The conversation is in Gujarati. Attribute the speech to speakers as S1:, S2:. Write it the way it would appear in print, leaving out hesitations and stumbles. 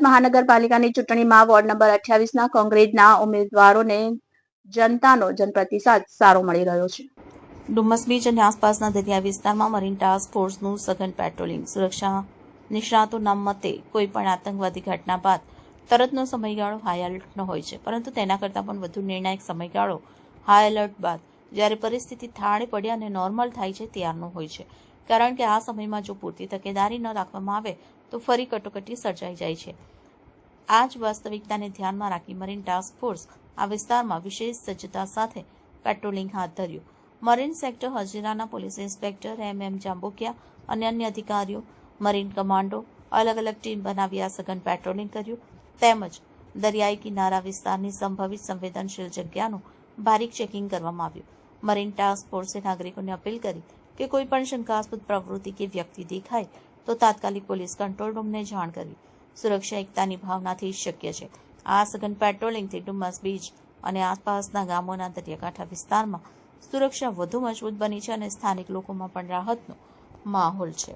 S1: મહાનગરપાલિકાની ચૂંટણીમાં વોર્ડ નંબર 28ના કોંગ્રેસના ઉમેદવારોને જનતાનો જનપ્રતિસાદ સારો મળી રહ્યો છે।
S2: ડુમસ બીચ અને આસપાસના દરિયા વિસ્તારમાં મરીન ટાસ્ક ફોર્સનું સઘન પેટ્રોલિંગ। સુરક્ષા નિષ્ણાતોના મતે કોઈપણ આતંકવાદી ઘટના બાદ તરતનો સમયગાળો હાઈ એલર્ટનો હોય છે, પરંતુ તેના કરતાં પણ વધુ નિર્ણાયક સમયગાળો હાઈ એલર્ટ બાદ જ્યારે પરિસ્થિતિ થાળે પડે અને નોર્મલ થાય છે ત્યારનો હોય છે, કારણ કે આ સમયમાં જો પૂરતી તકેદારી ન રાખવામાં આવે તો ફરી કટોકટી સર્જાઈ જાય છે। આ જ વાસ્તવિકતાને ધ્યાનમાં રાખી મરીન ટાસ્ક ફોર્સ આ વિસ્તારમાં વિશેષ સજ્જતા સાથે પેટ્રોલિંગ હાથ ધર્યું। મરીન સેક્ટર હજીરાના પોલીસ ઇન્સ્પેક્ટર MM જાંબુકિયા અને અન્ય અધિકારીઓ, મરીન કમાન્ડો અલગ અલગ ટીમ બનાવી આ સઘન પેટ્રોલિંગ કર્યું, તેમજ દરિયાઈ કિનારા વિસ્તારની સંભવિત સંવેદનશીલ જગ્યાનું બારીક ચેકિંગ કરવામાં આવ્યું। મરીન ટાસ્ક ફોર્સે નાગરિકોને અપીલ કરી કે કોઈપણ શંકાસ્પદ પ્રવૃત્તિ કે વ્યક્તિ દેખાય તો તાત્કાલિક પોલીસ કંટ્રોલ રૂમને જાણ કરવી સુરક્ષા એકતાની ભાવનાથી શક્ય છે। આ સઘન પેટ્રોલિંગથી ડુમસ બીચ અને આસપાસના ગામોના દરિયાકાંઠા વિસ્તારમાં સુરક્ષા વધુ મજબૂત બની છે અને સ્થાનિક લોકોમાં પણ રાહતનો માહોલ છે।